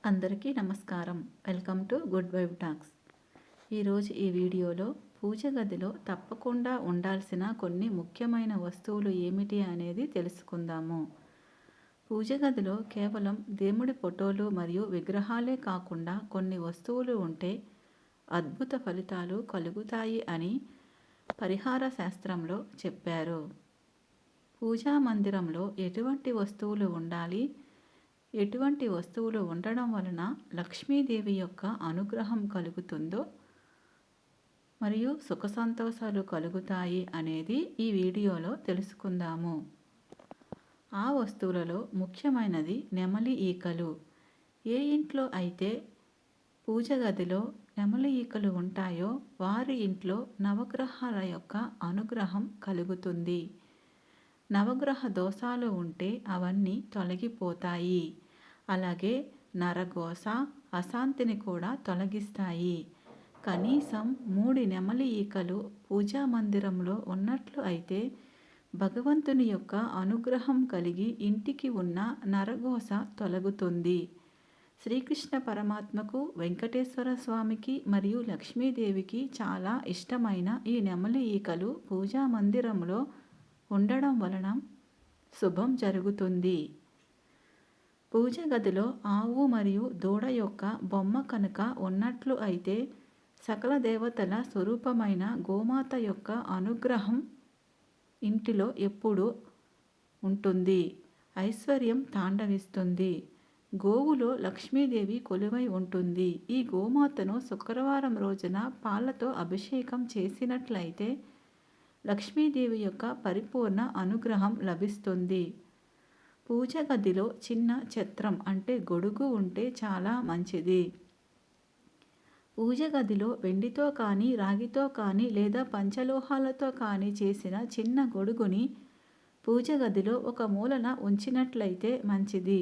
అందరికీ నమస్కారం. Welcome to good vibe talks. ఈరోజు ఈ వీడియోలో పూజ గదిలో తప్పకుండా ఉండాల్సిన కొన్ని ముఖ్యమైన వస్తువులు ఏమిటి అనేది తెలుసుకుందాము. పూజ గదిలో కేవలం దేవుడి ఫోటోలు మరియు విగ్రహాలే కాకుండా కొన్ని వస్తువులు ఉంటే అద్భుత ఫలితాలు కలుగుతాయి అని పరిహార శాస్త్రంలో చెప్పారు. పూజా మందిరంలో ఎటువంటి వస్తువులు ఉండాలి, ఎటువంటి వస్తువులు ఉండడం వలన లక్ష్మీదేవి యొక్క అనుగ్రహం కలుగుతుందో మరియు సుఖ సంతోషాలు కలుగుతాయి అనేది ఈ వీడియోలో తెలుసుకుందాము. ఆ వస్తువులలో ముఖ్యమైనది నెమలి ఈకలు. ఏ ఇంట్లో అయితే పూజ గదిలో నెమలి ఈకలు ఉంటాయో వారి ఇంట్లో నవగ్రహాల యొక్క అనుగ్రహం కలుగుతుంది. నవగ్రహ దోషాలు ఉంటే అవన్నీ తొలగిపోతాయి. అలాగే నరఘోష, అశాంతిని కూడా తొలగిస్తాయి. కనీసం 3 నెమలి ఈకలు పూజా మందిరంలో ఉన్నట్లు అయితే భగవంతుని యొక్క అనుగ్రహం కలిగి ఇంటికి ఉన్న నరఘోష తొలగుతుంది. శ్రీకృష్ణ పరమాత్మకు, వెంకటేశ్వర స్వామికి మరియు లక్ష్మీదేవికి చాలా ఇష్టమైన ఈ నెమలి ఈకలు పూజా మందిరంలో ఉండడం వలన శుభం జరుగుతుంది. పూజ గదిలో ఆవు మరియు దూడ యొక్క బొమ్మ కనుక ఉన్నట్లు అయితే సకల దేవతల స్వరూపమైన గోమాత యొక్క అనుగ్రహం ఇంటిలో ఎప్పుడూ ఉంటుంది. ఐశ్వర్యం తాండవిస్తుంది. గోవులో లక్ష్మీదేవి కొలువై ఉంటుంది. ఈ గోమాతను శుక్రవారం రోజున పాలతో అభిషేకం చేసినట్లయితే లక్ష్మీదేవి యొక్క పరిపూర్ణ అనుగ్రహం లభిస్తుంది. పూజ గదిలో చిన్న ఛత్రం అంటే గొడుగు ఉంటే చాలా మంచిది. పూజ గదిలో వెండితో కానీ, రాగితో కానీ లేదా పంచలోహాలతో కానీ చేసిన చిన్న గొడుగుని పూజ గదిలో ఒక మూలన ఉంచినట్లయితే మంచిది.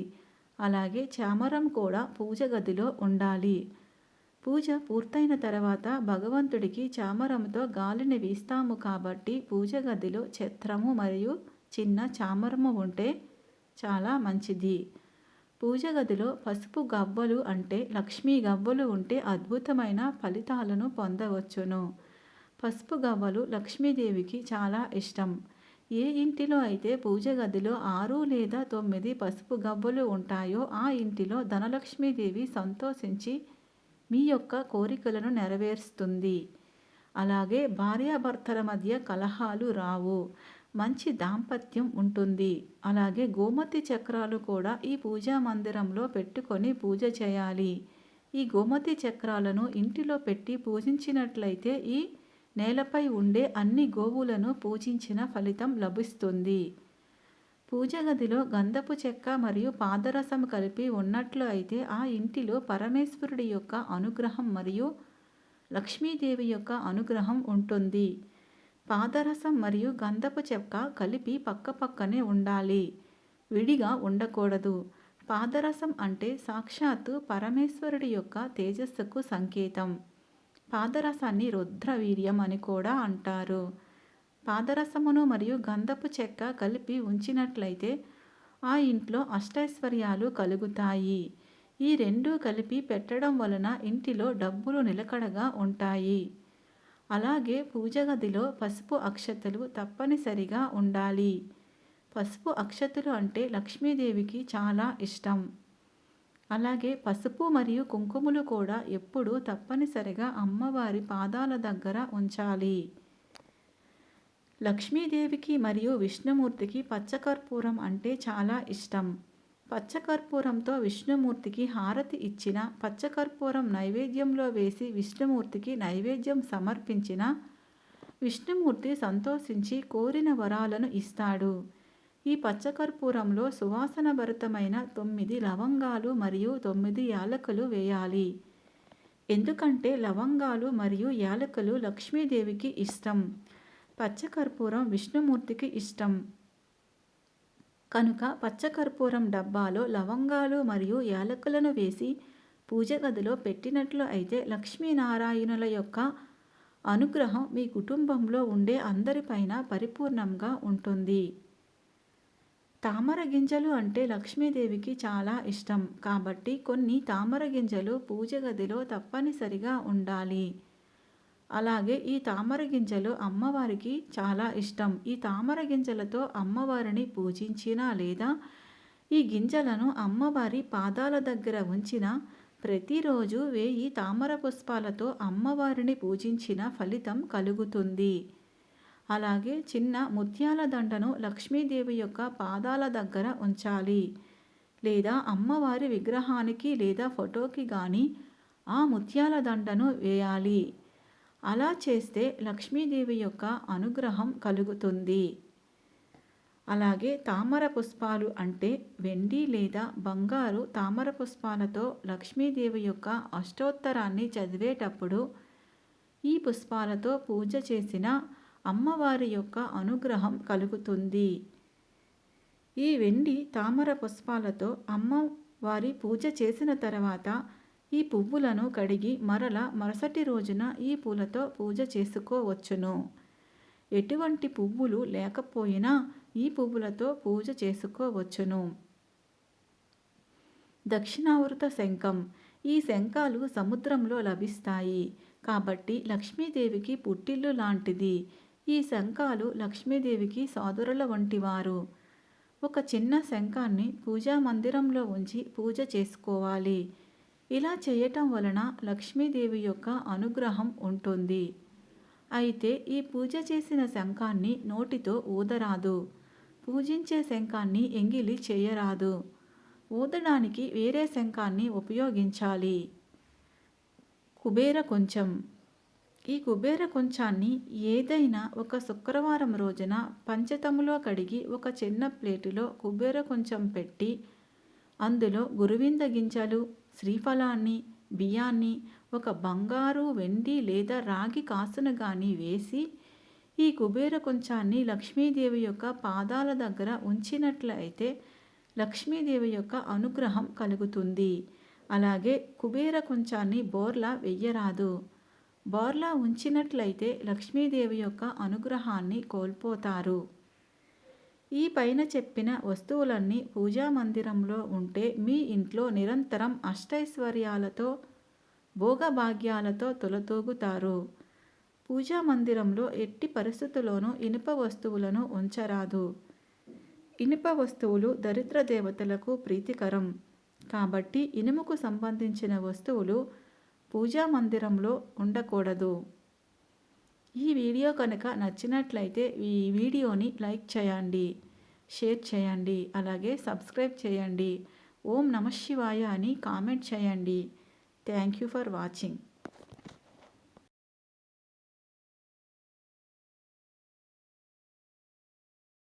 అలాగే చామరం కూడా పూజ గదిలో ఉండాలి. పూజ పూర్తయిన తర్వాత భగవంతుడికి చామరంతో గాలిని వీస్తాము కాబట్టి పూజ గదిలో ఛత్రము మరియు చిన్న చామరము ఉంటే చాలా మంచిది. పూజ గదిలో పసుపు గవ్వలు అంటే లక్ష్మీ గవ్వలు ఉంటే అద్భుతమైన ఫలితాలను పొందవచ్చును. పసుపు గవ్వలు లక్ష్మీదేవికి చాలా ఇష్టం. ఏ ఇంటిలో అయితే పూజ గదిలో 6 లేదా 9 పసుపు గవ్వలు ఉంటాయో ఆ ఇంటిలో ధనలక్ష్మీదేవి సంతోషించి మీ యొక్క కోరికలను నెరవేరుస్తుంది. అలాగే భార్యాభర్తల మధ్య కలహాలు రావు. మంచి దాంపత్యం ఉంటుంది. అలాగే గోమతి చక్రాలు కూడా ఈ పూజా మందిరంలో పెట్టుకొని పూజ చేయాలి. ఈ గోమతి చక్రాలను ఇంటిలో పెట్టి పూజించినట్లయితే ఈ నేలపై ఉండే అన్ని గోవులను పూజించిన ఫలితం లభిస్తుంది. పూజ గదిలో గంధపు చెక్క మరియు పాదరసం కలిపి ఉన్నట్లు అయితే ఆ ఇంటిలో పరమేశ్వరుడి యొక్క అనుగ్రహం మరియు లక్ష్మీదేవి యొక్క అనుగ్రహం ఉంటుంది. పాదరసం మరియు గంధపు చెక్క కలిపి పక్కపక్కనే ఉండాలి, విడిగా ఉండకూడదు. పాదరసం అంటే సాక్షాత్తు పరమేశ్వరుడి యొక్క తేజస్సుకు సంకేతం. పాదరసాన్ని రుద్రవీర్యం అని కూడా అంటారు. పాదరసమును మరియు గంధపు చెక్క కలిపి ఉంచినట్లయితే ఆ ఇంట్లో అష్టైశ్వర్యాలు కలుగుతాయి. ఈ రెండూ కలిపి పెట్టడం వలన ఇంటిలో డబ్బులు నిలకడగా ఉంటాయి. అలాగే పూజ గదిలో పసుపు అక్షతలు తప్పనిసరిగా ఉండాలి. పసుపు అక్షతలు అంటే లక్ష్మీదేవికి చాలా ఇష్టం. అలాగే పసుపు మరియు కుంకుమలు కూడా ఎప్పుడూ తప్పనిసరిగా అమ్మవారి పాదాల దగ్గర ఉంచాలి. లక్ష్మీదేవికి మరియు విష్ణుమూర్తికి పచ్చకర్పూరం అంటే చాలా ఇష్టం. పచ్చకర్పూరంతో విష్ణుమూర్తికి హారతి ఇచ్చిన, పచ్చకర్పూరం నైవేద్యంలో వేసి విష్ణుమూర్తికి నైవేద్యం సమర్పించిన విష్ణుమూర్తి సంతోషించి కోరిన వరాలను ఇస్తాడు. ఈ పచ్చకర్పూరంలో సువాసన భరితమైన 9 లవంగాలు మరియు 9 యాలకులు వేయాలి. ఎందుకంటే లవంగాలు మరియు యాలకులు లక్ష్మీదేవికి ఇష్టం. పచ్చకర్పూరం విష్ణుమూర్తికి ఇష్టం కనుక పచ్చకర్పూరం డబ్బాలో లవంగాలు మరియు యాలకులను వేసి పూజ గదిలో పెట్టినట్లు అయితే లక్ష్మీనారాయణుల యొక్క అనుగ్రహం మీ కుటుంబంలో ఉండే అందరిపైన పరిపూర్ణంగా ఉంటుంది. తామర గింజలు అంటే లక్ష్మీదేవికి చాలా ఇష్టం కాబట్టి కొన్ని తామర గింజలు పూజ గదిలో తప్పనిసరిగా ఉండాలి. అలాగే ఈ తామర గింజలు అమ్మవారికి చాలా ఇష్టం. ఈ తామర గింజలతో అమ్మవారిని పూజించినా లేదా ఈ గింజలను అమ్మవారి పాదాల దగ్గర ఉంచిన ప్రతిరోజు 1000 తామర పుష్పాలతో అమ్మవారిని పూజించిన ఫలితం కలుగుతుంది. అలాగే చిన్న ముత్యాల దండను లక్ష్మీదేవి యొక్క పాదాల దగ్గర ఉంచాలి. లేదా అమ్మవారి విగ్రహానికి లేదా ఫోటోకి కానీ ఆ ముత్యాల దండను వేయాలి. అలా చేస్తే లక్ష్మీదేవి యొక్క అనుగ్రహం కలుగుతుంది. అలాగే తామర పుష్పాలు అంటే వెండి లేదా బంగారు తామర పుష్పాలతో లక్ష్మీదేవి యొక్క అష్టోత్తరాన్ని చదివేటప్పుడు ఈ పుష్పాలతో పూజ చేసిన అమ్మవారి యొక్క అనుగ్రహం కలుగుతుంది. ఈ వెండి తామర పుష్పాలతో అమ్మవారి పూజ చేసిన తర్వాత ఈ పువ్వులను కడిగి మరుసటి రోజున ఈ పూలతో పూజ చేసుకోవచ్చును. ఎటువంటి పువ్వులు లేకపోయినా ఈ పువ్వులతో పూజ చేసుకోవచ్చును. దక్షిణావృత శంఖం. ఈ శంఖాలు సముద్రంలో లభిస్తాయి కాబట్టి లక్ష్మీదేవికి పుట్టిల్లు లాంటిది. ఈ శంఖాలు లక్ష్మీదేవికి సోదరుల వంటివారు. ఒక చిన్న శంఖాన్ని పూజా మందిరంలో ఉంచి పూజ చేసుకోవాలి. ఇలా చేయటం వలన లక్ష్మీదేవి యొక్క అనుగ్రహం ఉంటుంది. అయితే ఈ పూజ చేసిన శంఖాన్ని నోటితో ఊదరాదు. పూజించే శంఖాన్ని ఎంగిలి చేయరాదు. ఊదడానికి వేరే శంఖాన్ని ఉపయోగించాలి. కుబేర కొంచెం. ఈ కుబేర కొంచాన్ని ఏదైనా ఒక శుక్రవారం రోజున పంచతములో కడిగి ఒక చిన్న ప్లేటులో కుబేర కొంచెం పెట్టి అందులో గురువింద గింజలు, శ్రీఫలాన్ని, బియ్యాన్ని, ఒక బంగారు, వెండి లేదా రాగి కాసును కానీ వేసి ఈ కుబేర కొంచాన్ని లక్ష్మీదేవి యొక్క పాదాల దగ్గర ఉంచినట్లయితే లక్ష్మీదేవి యొక్క అనుగ్రహం కలుగుతుంది. అలాగే కుబేర కొంచాన్ని బోర్లా వెయ్యరాదు. బోర్లా ఉంచినట్లయితే లక్ష్మీదేవి యొక్క అనుగ్రహాన్ని కోల్పోతారు. ఈ పైన చెప్పిన వస్తువులన్నీ పూజా మందిరంలో ఉంటే మీ ఇంట్లో నిరంతరం అష్టైశ్వర్యాలతో భోగభాగ్యాలతో తులతూగుతారు. పూజా మందిరంలో ఎట్టి పరిస్థితుల్లోనూ ఇనుప వస్తువులను ఉంచరాదు. ఇనుప వస్తువులు దరిద్ర దేవతలకు ప్రీతికరం కాబట్టి ఇనుముకు సంబంధించిన వస్తువులు పూజా మందిరంలో ఉండకూడదు. ఈ వీడియో కనుక నచ్చినట్లయితే ఈ వీడియోని లైక్ చేయండి, షేర్ చేయండి, అలాగే సబ్స్క్రైబ్ చేయండి. ఓం నమః శివాయ అని కామెంట్ చేయండి. Thank you for watching.